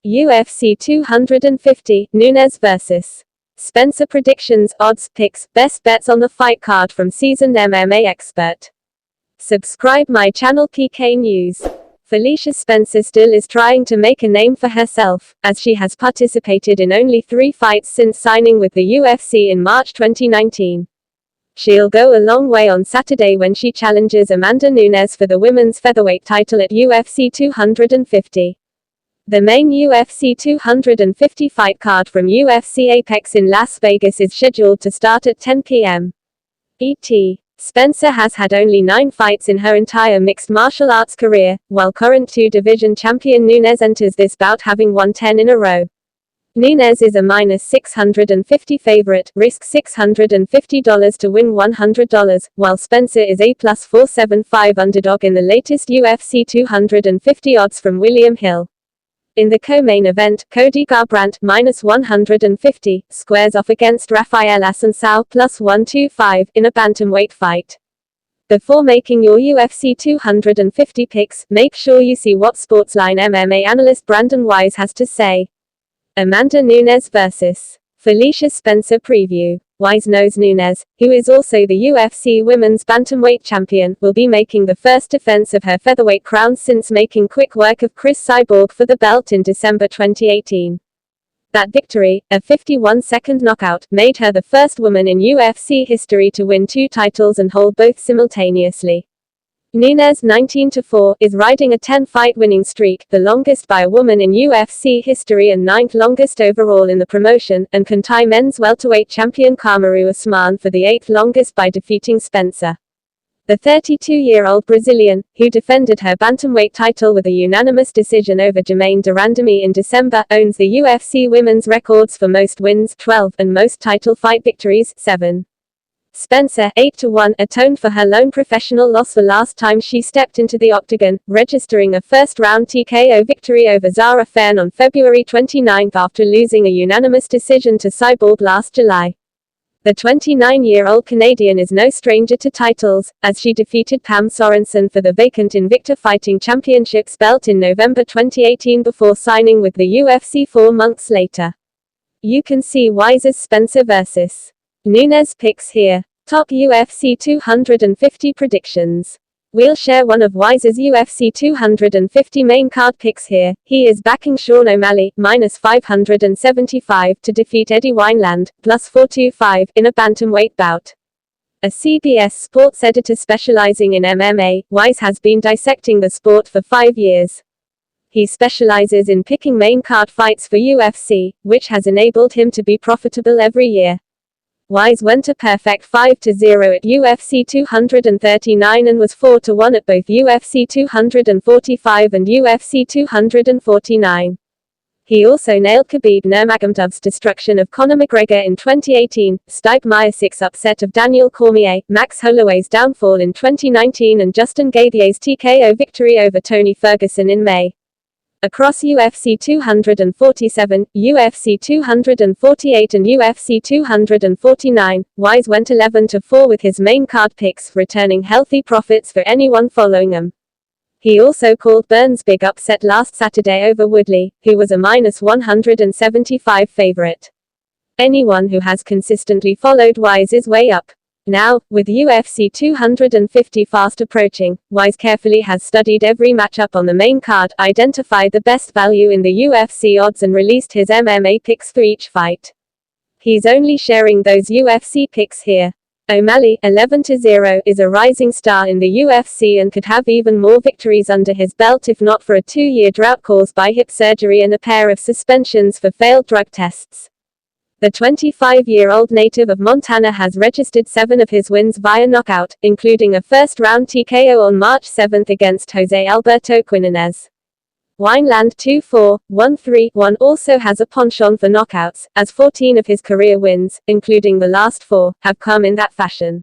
UFC 250, Nunes vs. Spencer. Predictions, odds, picks, best bets on the fight card from seasoned MMA expert. Subscribe my channel PK News. Felicia Spencer still is trying to make a name for herself, as she has participated in only 3 fights since signing with the UFC in March 2019. She'll go a long way on Saturday when she challenges Amanda Nunes for the women's featherweight title at UFC 250. The main UFC 250 fight card from UFC Apex in Las Vegas is scheduled to start at 10 p.m. ET. Spencer has had only 9 fights in her entire mixed martial arts career, while current 2-division champion Nunes enters this bout having won 10 in a row. Nunes is a -650 favorite, risks $650 to win $100, while Spencer is a +475 underdog in the latest UFC 250 odds from William Hill. In the co-main event, Cody Garbrandt, -150, squares off against Rafael Assunção, +125, in a bantamweight fight. Before making your UFC 250 picks, make sure you see what Sportsline MMA analyst Brandon Wise has to say. Amanda Nunes vs. Felicia Spencer preview. Wise knows Nunes, who is also the UFC Women's Bantamweight Champion, will be making the first defense of her featherweight crown since making quick work of Chris Cyborg for the belt in December 2018. That victory, a 51-second knockout, made her the first woman in UFC history to win 2 titles and hold both simultaneously. Nunes, 19-4, is riding a 10-fight winning streak, the longest by a woman in UFC history and 9th longest overall in the promotion, and can tie men's welterweight champion Kamaru Usman for the 8th longest by defeating Spencer. The 32-year-old Brazilian, who defended her bantamweight title with a unanimous decision over Germaine de Randamie in December, owns the UFC women's records for most wins, 12, and most title fight victories, 7. Spencer, 8-1, atoned for her lone professional loss the last time she stepped into the octagon, registering a first-round TKO victory over Zara Fairn on February 29 after losing a unanimous decision to Cyborg last July. The 29-year-old Canadian is no stranger to titles, as she defeated Pam Sorensen for the vacant Invicta Fighting Championships belt in November 2018 before signing with the UFC 4 months later. You can see Wise's Spencer vs. Nunes picks here. Top UFC 250 predictions. We'll share one of Wise's UFC 250 main card picks here. He is backing Sean O'Malley, -575, to defeat Eddie Wineland, +425, in a bantamweight bout. A CBS sports editor specializing in MMA, Wise has been dissecting the sport for 5 years. He specializes in picking main card fights for UFC, which has enabled him to be profitable every year. Wise went a perfect 5-0 at UFC 239 and was 4-1 at both UFC 245 and UFC 249. He also nailed Khabib Nurmagomedov's destruction of Conor McGregor in 2018, Stipe Miocic's upset of Daniel Cormier, Max Holloway's downfall in 2019 and Justin Gaethje's TKO victory over Tony Ferguson in May. Across UFC 247, UFC 248 and UFC 249, Wise went 11-4 with his main card picks, returning healthy profits for anyone following them. He also called Burns' big upset last Saturday over Woodley, who was a -175 favorite. Anyone who has consistently followed Wise is way up. Now, with UFC 250 fast approaching, Wise carefully has studied every matchup on the main card, identified the best value in the UFC odds and released his MMA picks for each fight. He's only sharing those UFC picks here. O'Malley, 11-0, is a rising star in the UFC and could have even more victories under his belt if not for a 2-year drought caused by hip surgery and a pair of suspensions for failed drug tests. The 25-year-old native of Montana has registered 7 of his wins via knockout, including a first-round TKO on March 7 against Jose Alberto Quinones. Wineland, 2-4, 1-3-1, also has a penchant for knockouts, as 14 of his career wins, including the last 4, have come in that fashion.